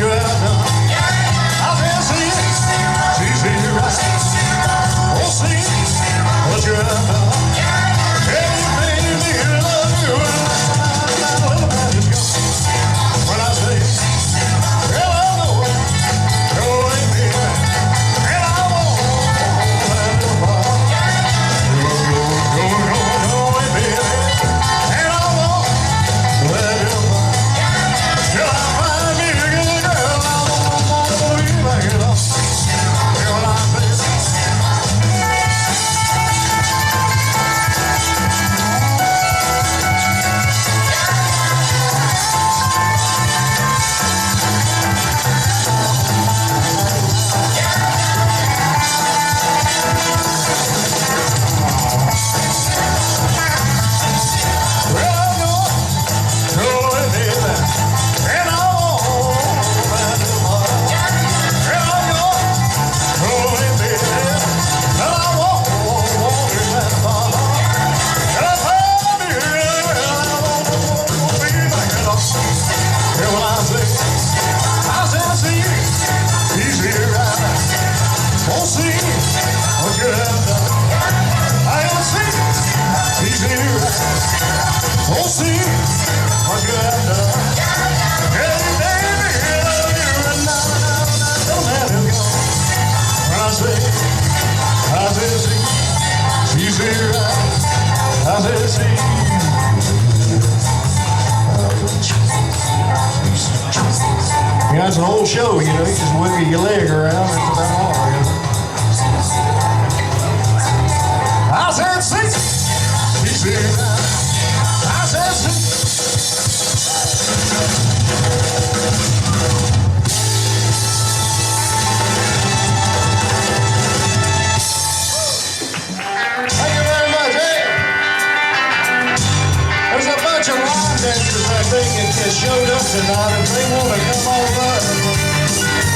you have done. I said, see, see right. Oh, see what you have done. Hey, baby, I love you. When I say, well, I know you're with me, and I won't let you fall. Go with me, and I won't let you fall. Till I find me a good girl, I won't be back it up. When I say, oh, see what you have done. Hey, baby, I love you, and I don't let him go. When I say, see right. I said, see. Yeah, it's a whole show, you know. You just wiggle your leg around. That's about all, you know. I said, see right. I said, see. Thank you very much. Hey, there's a bunch of line dancers, I think, that showed up tonight, and they want to come over.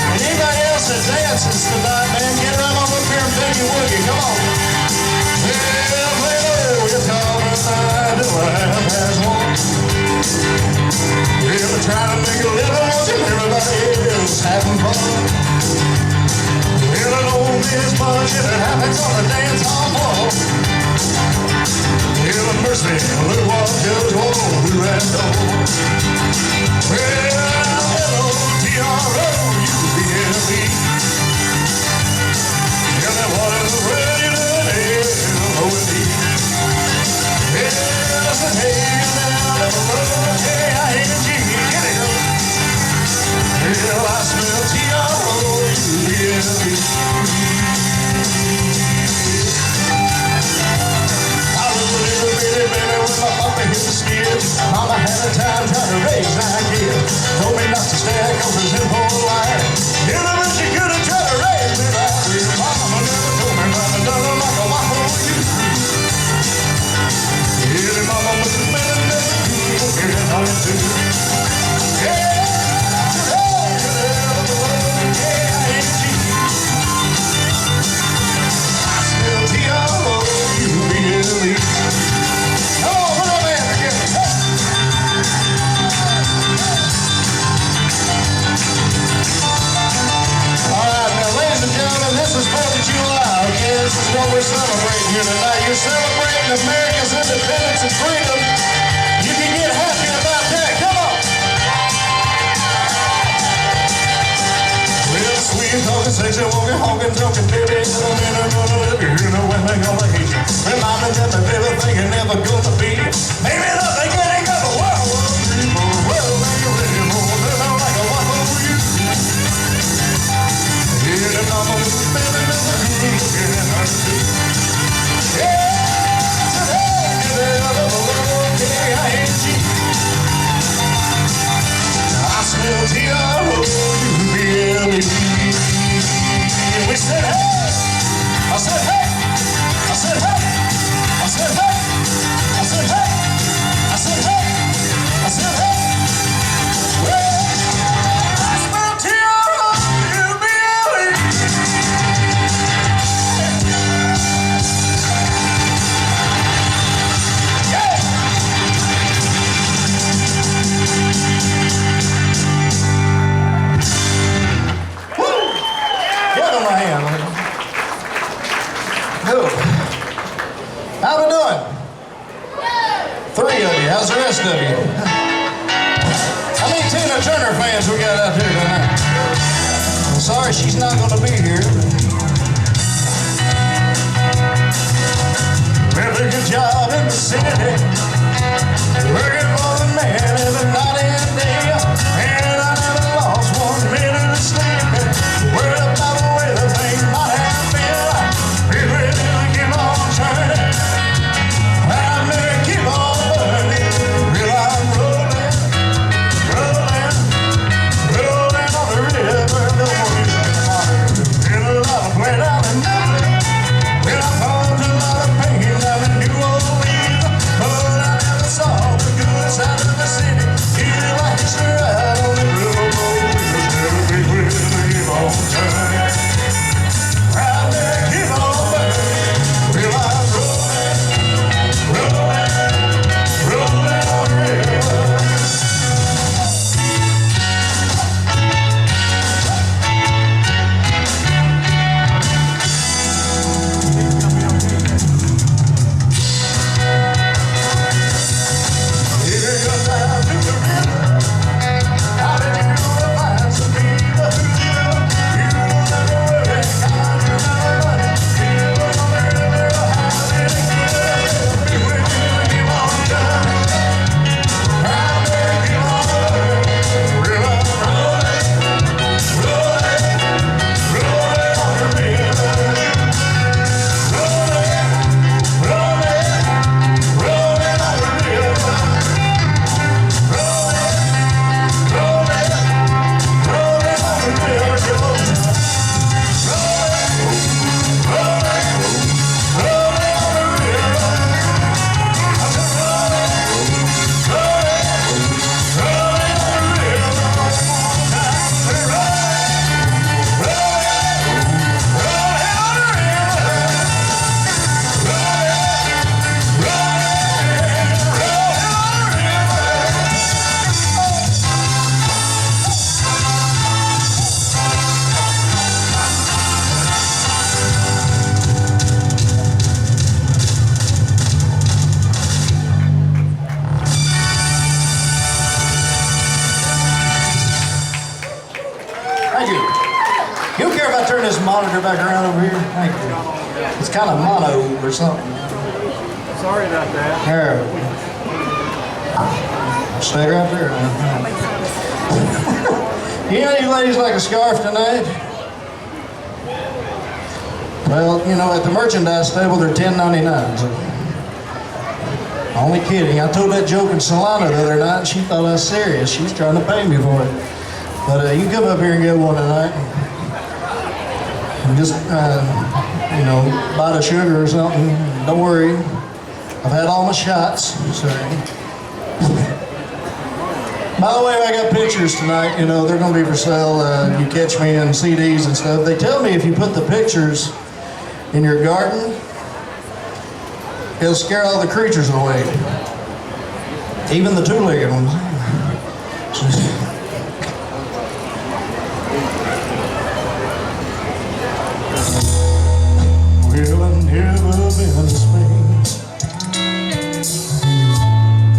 And anybody else that dances tonight, man, get right on up here and boogie woogie. Come on. Yeah, play low guitar tonight, do I have one? We're trying to make a living, watching everybody else having fun. Well, an old man's bunch, and it happens on the dance hall floor. Well, mercy, look what goes on through that door. Well, L-O-T-R-O-U-B-L-E. Yeah, that water's ready to L-O-T. Yeah, I said, hey, now, L-O-T-I-N-G, get it, go. Well, I smell T-R-O-U-B-L-E. I was a little bitty baby when my papa hit the skid. Mama had a time trying to raise my kid. Told me not to stay cause it's in for life. You know that she could have tried to raise me right. Mama never told me about nothing like a waffle with you. Yeah, mama was a man that could get on it too. Yeah. This is what we're celebrating here tonight. You're celebrating America's independence and freedom. You can get happy about that. Come on. Well, sweet talking, sexy, walking, honking, joking, baby, little man, I'm gonna live you. You know when they're gonna hate you. Remind me that the baby thing ain't never gonna be. Maybe the thing ain't got a world of people. Well, they ready more than I like a waffle for you. Yeah, the mama was a baby, never could get on it too. I smell T-R-O-U-B-L-E. And we said, hey! I said, hey! I said, hey! I said, hey! I said, hey! I said, rest of you. How many Tina Turner fans we got out here tonight? I'm sorry she's not going to be here. Well, a good job in the city, working for the man every night and day, and I never lost 1 minute of sleep. Worried about the way the things might have been. People really keep on turning, I'm gonna keep on burning, real I'm rolling, rolling, rolling on the river. The water's in a lot of played out and nothing. Well, I found a lot of pain down in New Orleans, but I never saw the good side of the city. Feel like it's right on the railroad. Never be willing to keep on turning. I'm gonna keep on burning, real I'm rolling, rolling, rolling on the river. Thank you. You don't care if I turn this monitor back around over here? Thank you. It's kind of mono or something. Sorry about that. Here. Stay right there. You ladies like a scarf tonight? Well, you know, at the merchandise table, they're $10.99. So. Only kidding. I told that joke in Solana the other night, and she thought I was serious. She was trying to pay me for it. But you come up here and get one tonight. And just, you know, buy the sugar or something. Don't worry. I've had all my shots. So. By the way, I got pictures tonight. You know, they're going to be for sale. You catch me in CDs and stuff. They tell me if you put the pictures in your garden, it'll scare all the creatures away. Even the two-legged ones. Well, I've never been to Spain,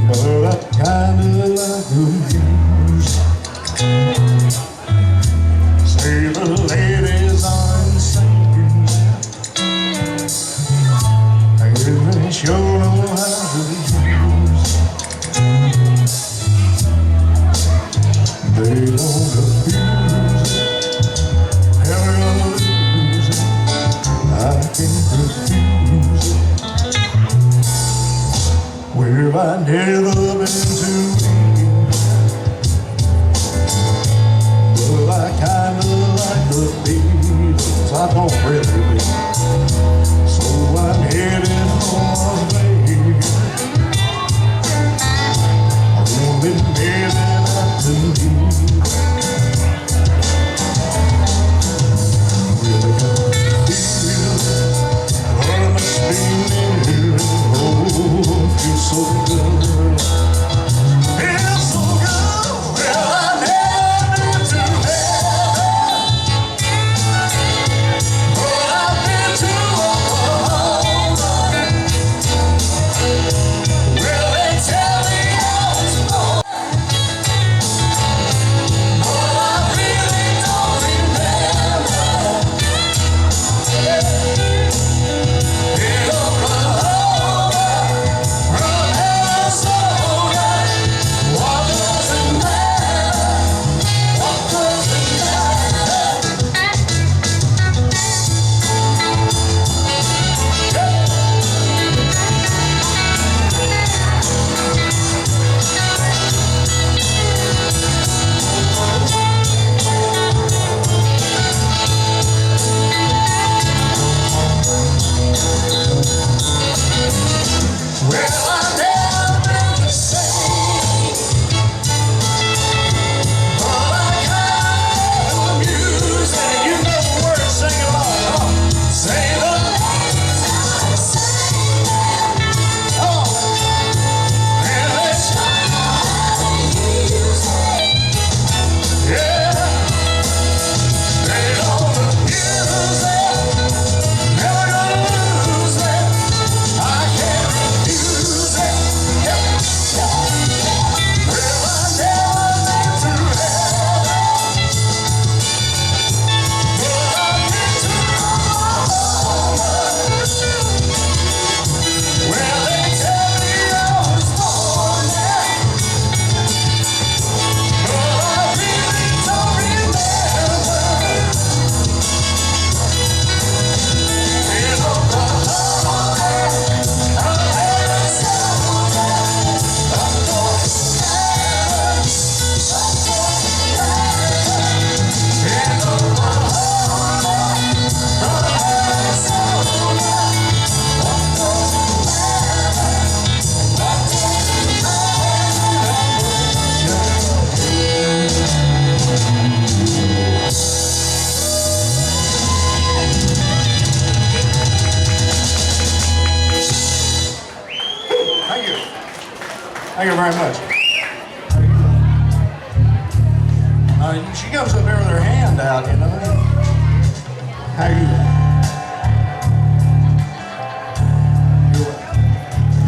but I kinda like the views. Say the ladies are insane, they sure know how to use. They don't abuse it, never gonna lose it. I can't refuse it. Well, I've never been to England, but I kinda like the Beatles. I don't really mean. So I'm headed for Las Vegas. I've only been out to leave. Really got to feel, I must be near. Oh, it feels so good. Feels so good. Well, I never been to heaven, but I've been to very much. She comes up there with her hand out, you know. How you?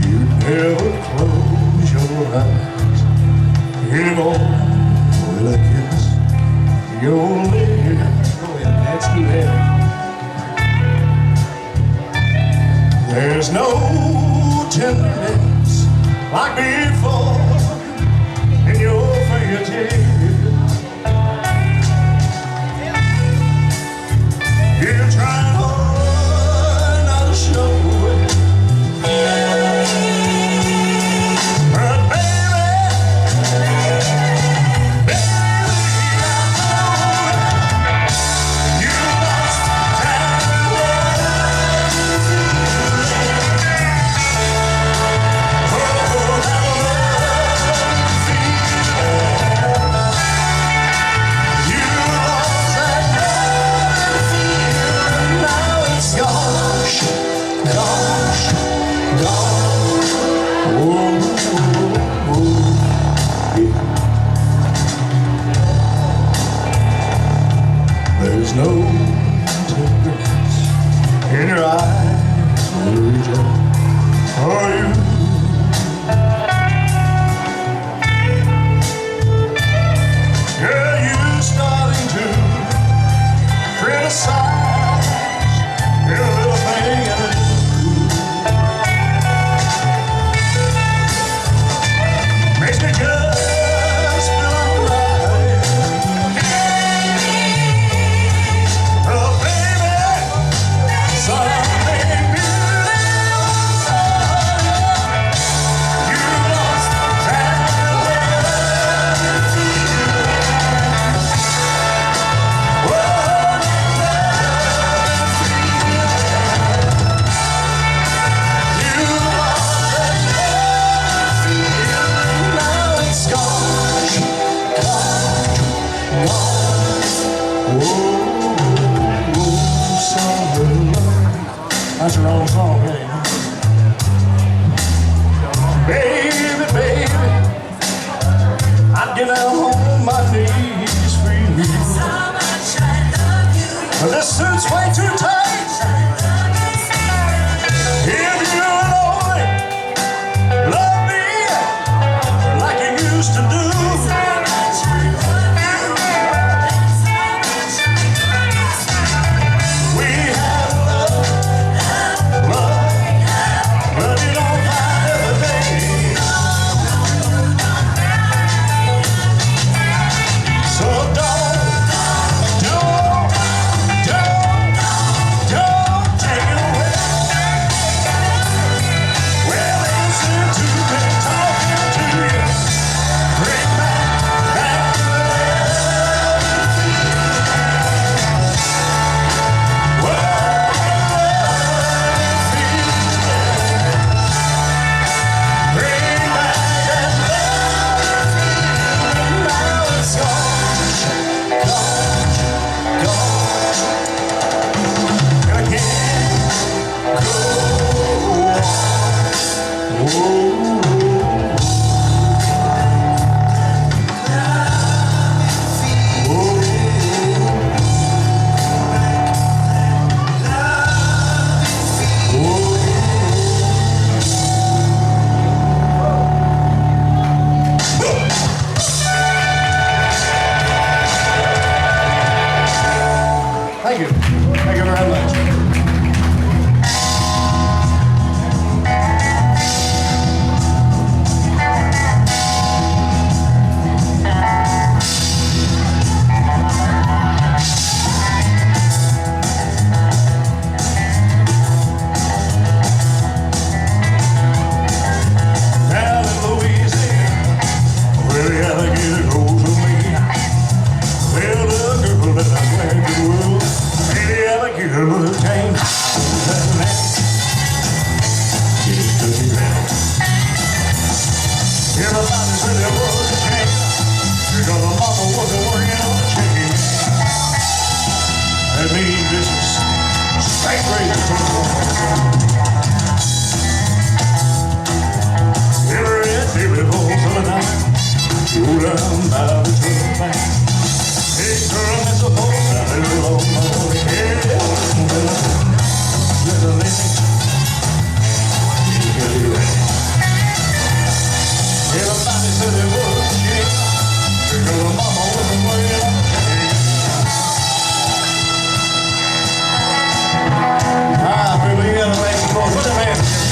You never close your eyes anymore with a kiss. Your lips. Go ahead, that's too heavy. There's no tenderness like before in your fingertips. You're trying hard not to show it, but baby, you lost time. There's no tenderness in your eyes, are you? Girl, you starting to criticize every little thing I do. Makes me just feel alright. Oh baby, something beautiful. You lost that love That's the wrong song, hey. Baby, baby, I'd get down on my knees for you. But this suit's way too tight. If you would only love me like you used to do. Thank you. Thank you very much. Down in Louisiana, where the alligator goes to me, there's a girl that I swear to the world. The alligator was tame. That man, it took me back. Everybody said there was a change, because the mama wasn't working on the chicken. That means this is straight razor to the wall. Every red baby falls Go down by the river bank. Hey girl, it's a horse out there on my head. Little lady, everybody said it was a shame, because her mama wasn't playing on the game. People, you gotta make some noise. Put them hands together.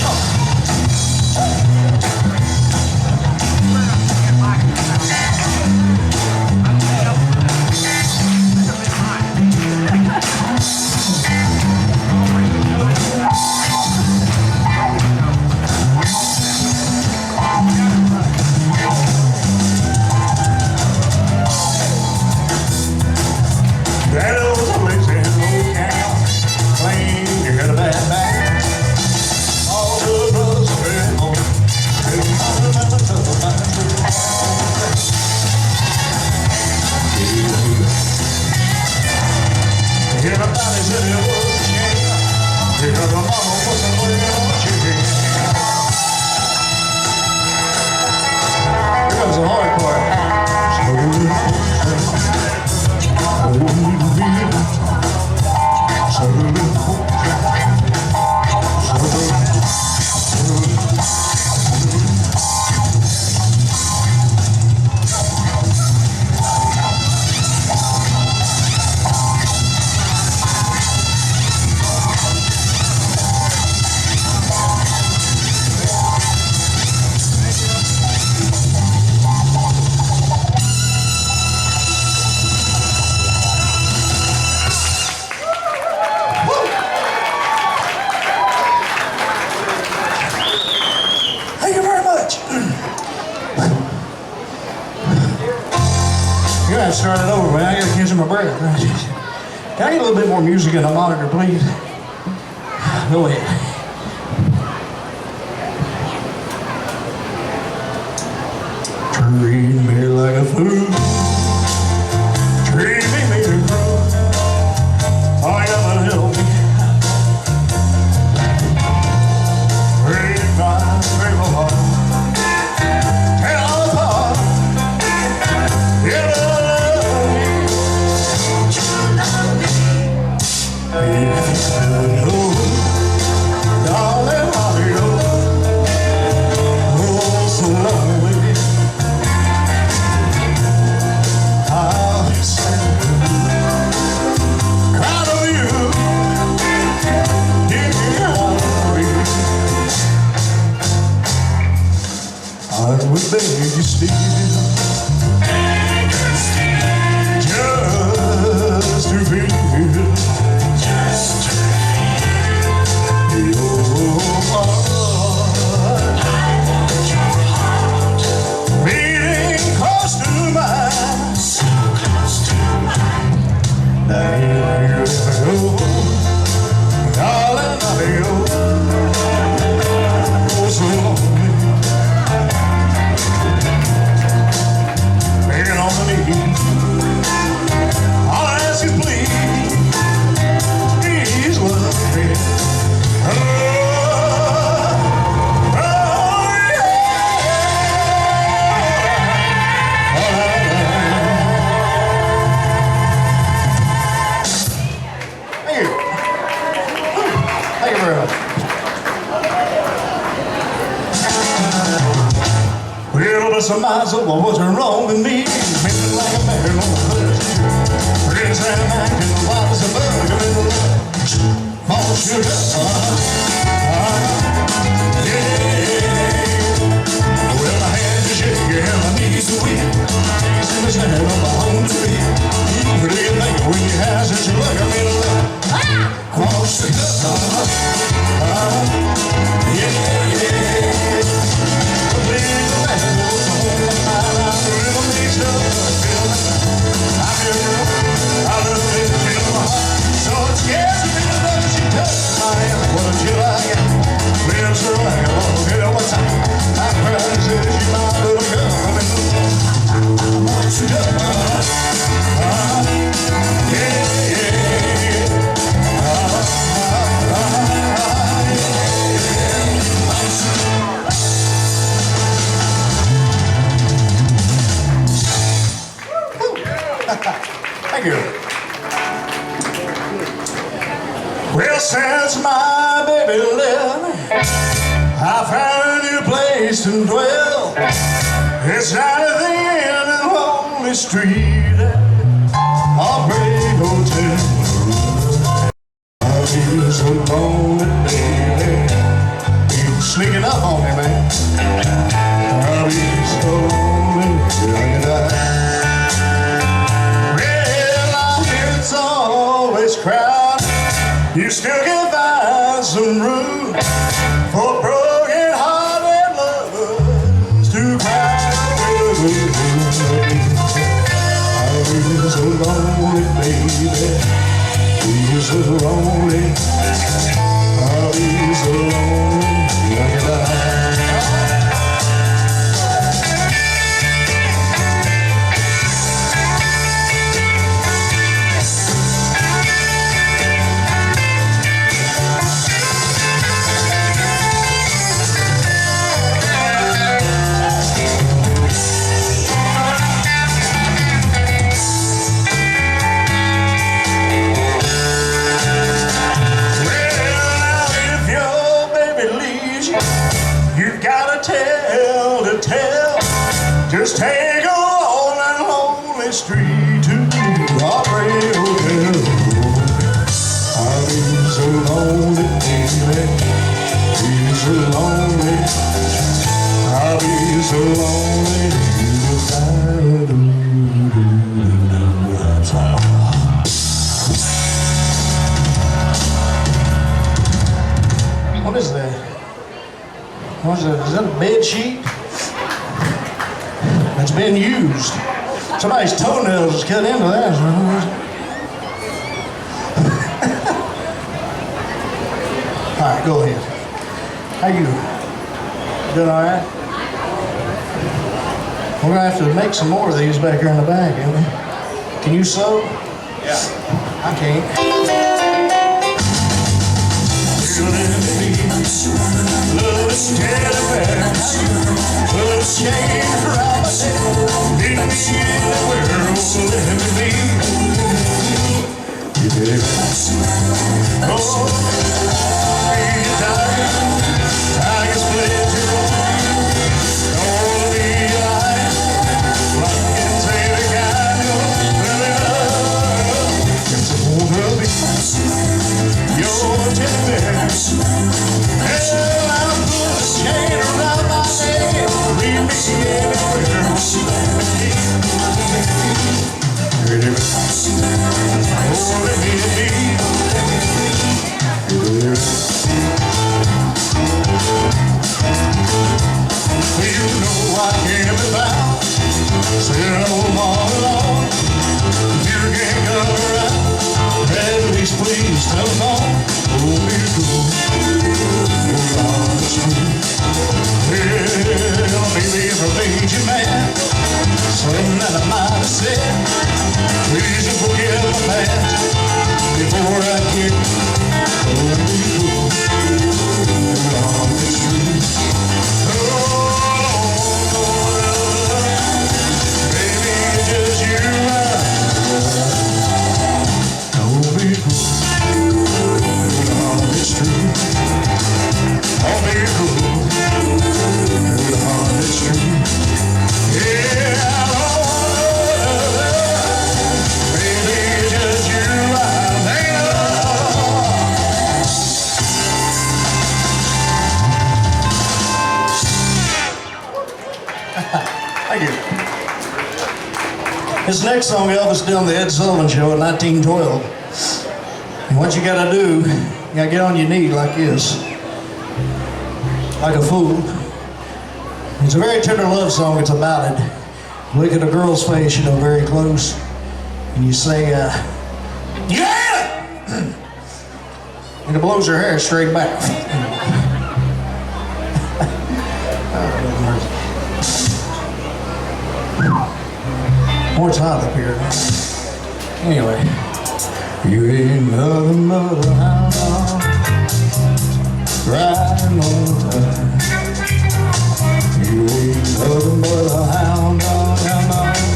That was a lazy old cow. Claim you had a bad back. All the brothers are very home. Everybody said it was a shame, because her mama wasn't living on the chicken. Here comes the hard part. You gotta start it over, man. I gotta catch my breath. Can I get a little bit more music in the monitor, please? Go ahead. Treat me like a fool. Treat me cruel. Oh, you gotta help me. Break my heart. Tear apart. I would beg you still, just to feel your heart beating close to mine. So close to mine. Now here you go, darling, I'll be oh so lonely. Begging on my knees, all I ask is please, please love me. Oh, oh yeah. Thank you. Thank you very much. Well, the surmise of what was wrong with me, feeling like a man on the Thursday. Prince and acting wild as a bug in the love. Oh, sugar, yeah. Well, my hands are shaking and my knees are weak. Knees in the sand on my own feet. What do you think when you have such a look at me to love? Oh, sugar, yeah. Well, since my baby left, I found a new place to dwell. It's down at the end of Lonely Street, Heartbreak Hotel. I'll be so lonely, baby. You're sneaking up on me, man. I'll be so lonely, I could die. Well, I hear it's always crowded. You still can find some room for broken-hearted lovers to cry. I'll be so lonely, baby. You're so lonely. I'll be so lonely, I could die. Just take her on that lonely street to Heartbreak Hotel. I'll be so lonely, baby. Be so lonely. I'll be so lonely. What is that? What is that? Is that a bed sheet? It's been used. Somebody's toenails is cut into that. All right, go ahead. How you doing? All right? We're gonna have to make some more of these back here in the back, ain't we? Can you sew? Yeah. I can't. Love is please tell them all, oh, be cool. Well, maybe if I made you mad, something that I might have said, please just forget the past before I get oh, be cool. Oh, it's true. Oh, baby, it's just you and I. Oh, be cool. Oh, it's true. Oh, be cool. Oh, it's true. Yeah, baby, it's just you I think of. Thank you. This next song Elvis did on the Ed Sullivan Show in 1912. And what you gotta do, you gotta get on your knee like this, like a fool. It's a very tender love song, it's a ballad. Look at a girl's face, you know, very close, and you say, yeah! And it blows her hair straight back. Boy, it's hot up here. Anyway. You ain't nothing but a hound dog, riding on time. You ain't nothing but a hound dog, running.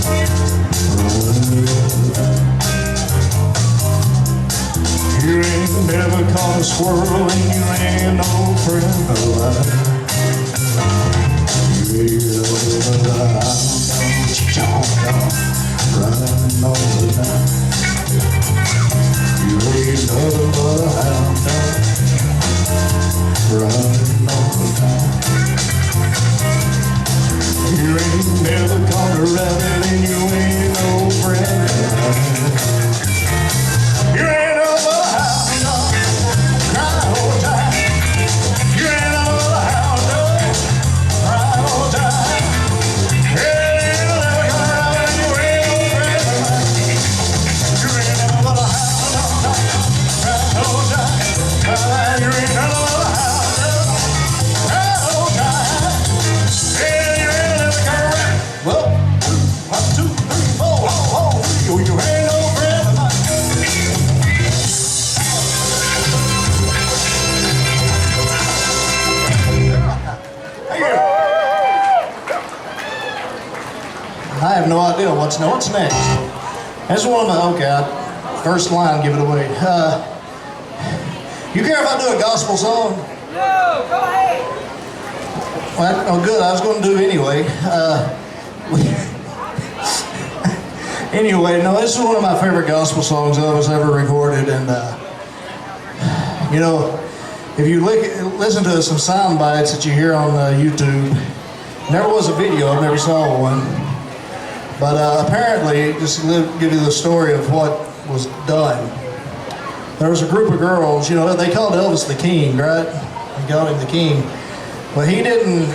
You ain't never squirrel and you ain't no friend of mine. You ain't no hound running all the night. You ain't nothing but a hound dog running all the time. You ain't never caught a rabbit and you ain't no friend of mine. You ain't no but a hound dog crying all the time. You ain't no but a hound dog crying all the time. Yeah, you ain't never caught a rabbit and you ain't no friend of mine. You ain't never but a hound dog crying all the time. You ain't never but a hound dog crying all the time. Yeah, you ain't never caught a rabbit. Well, 1, 2, 3, 4, ho, ho, you ain't no friend of mine. I have no idea what's next. That's one of my, okay, first line, give it away. You care if I do a gospel song? No, go ahead. Well, oh good, I was going to do it anyway. Anyway, no, this is one of my favorite gospel songs Elvis ever recorded, and you know, if you listen to some sound bites that you hear on YouTube, never was a video, I never saw one, but apparently, just to give you the story of what was done. There was a group of girls, you know, they called Elvis the King, right? They called him the King. Well, he didn't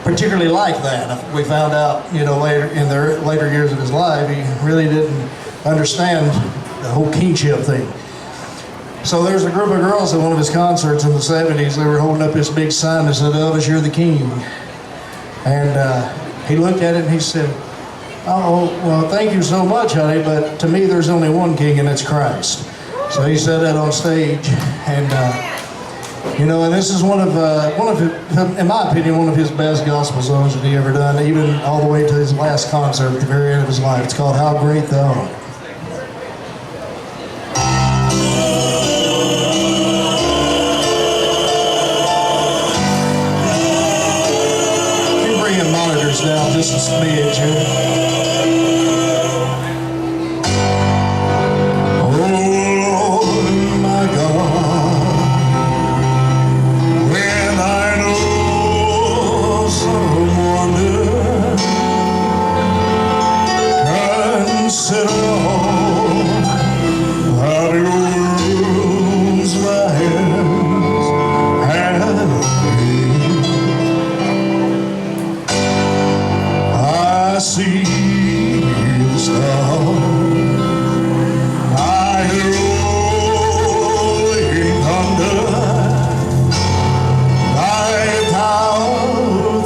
particularly like that. We found out, you know, later in the later years of his life, he really didn't understand the whole kingship thing. So there's a group of girls at one of his concerts in the 70s. They were holding up this big sign that said, "Elvis, you're the king." And he looked at it and he said, "Oh, well, thank you so much, honey, but to me there's only one king, and it's Christ." So he said that on stage, and you know, and this is one of his, in my opinion, one of his best gospel songs that he ever done, even all the way to his last concert at the very end of his life. It's called "How Great Thou Art." You bring your monitors down just a smidge here. I see the stars, I hear rolling thunder, thy power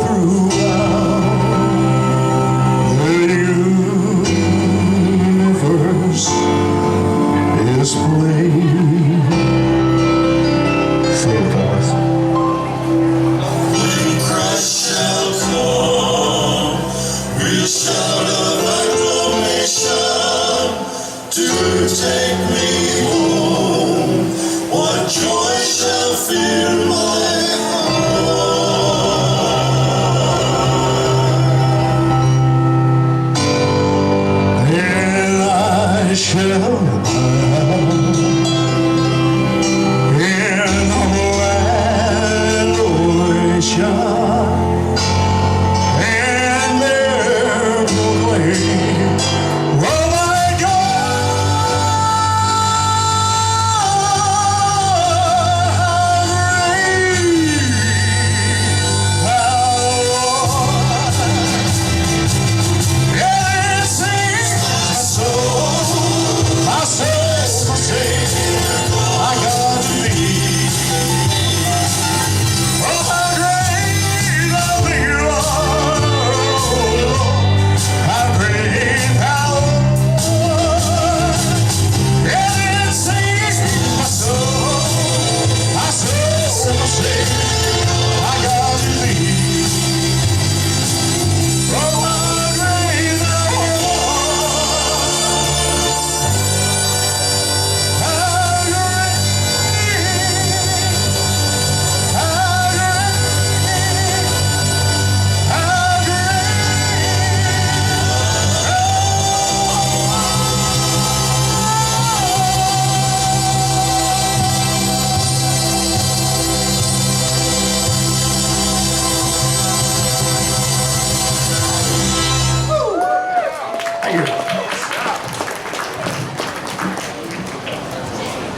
throughout the universe is playing. Say it, fellas. When Christ shall come, we shout of acclamation to take me home. What joy shall fill my heart? And I shall abide in adoration.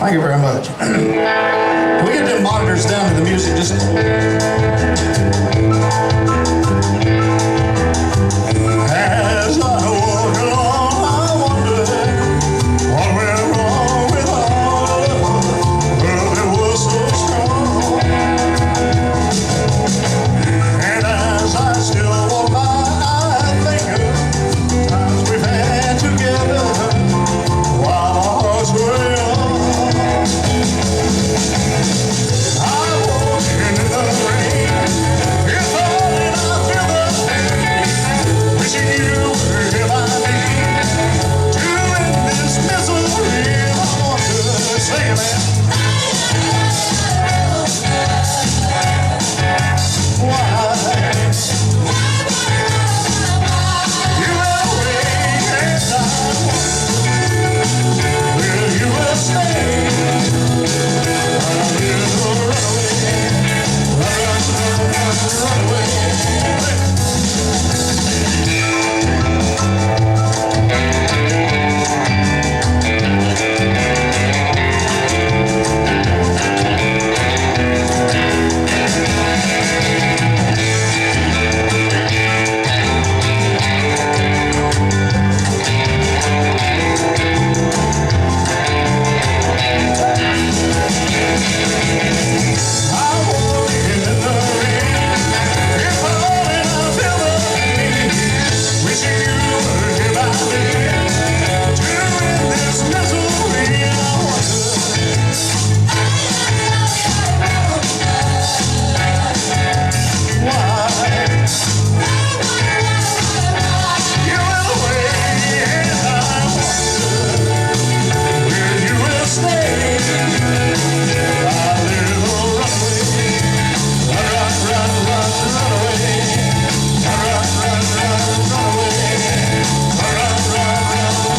Thank you very much. Can we get them monitors down to the music just a little bit? As I walk along, I wonder what went wrong with all of us. Well, it was so strong. And as I still walk by, I think of times we've had together while our hearts were young. I walk into the rain, it's all and I feel the pain, wishing you were here by me, to end this misery. I want to sing it, man. Why? You went away and I wonder, will you will stay? A little runaway,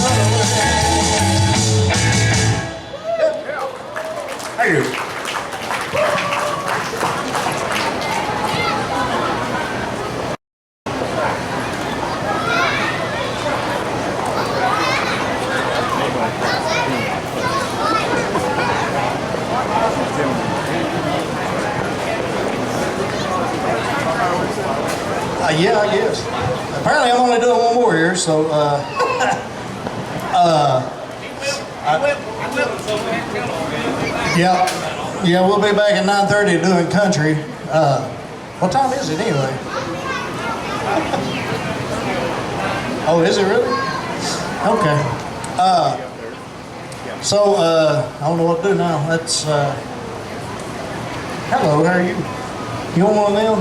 run away. Thank you. Yeah, I guess. Apparently I'm only doing one more here, so yeah, we'll be back at 9:30 doing country. What time is it anyway? Oh, is it really? Okay. So I don't know what to do now. That's hello, how are you? You want one of them?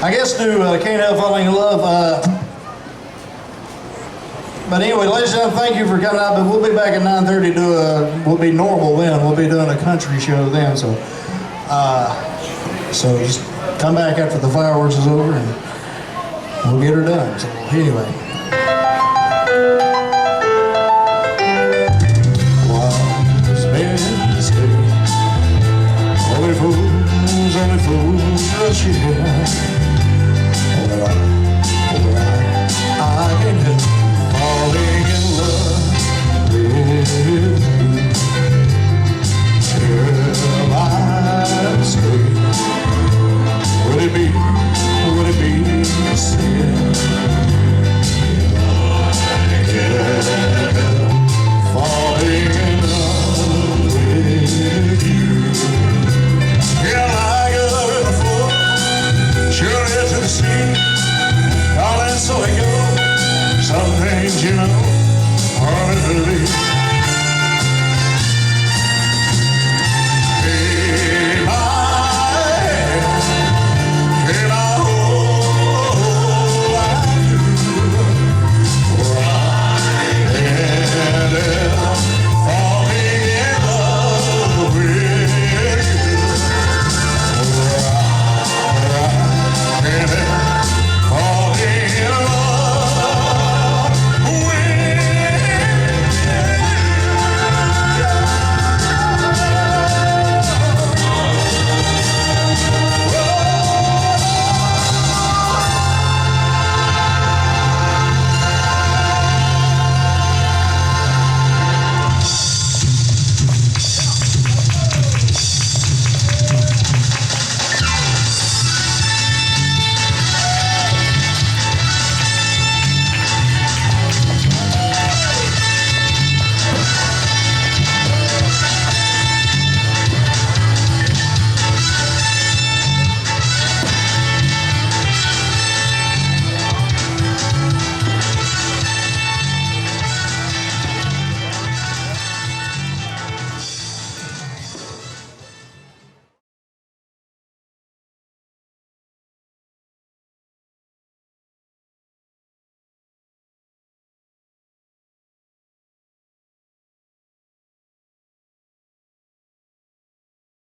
I guess do Can't Help Falling in Love. But anyway, ladies and gentlemen, thank you for coming out. But we'll be back at 9:30. We'll be normal then. We'll be doing a country show then. So, so just come back after the fireworks is over and we'll get her done. So anyway. Only fools rush here.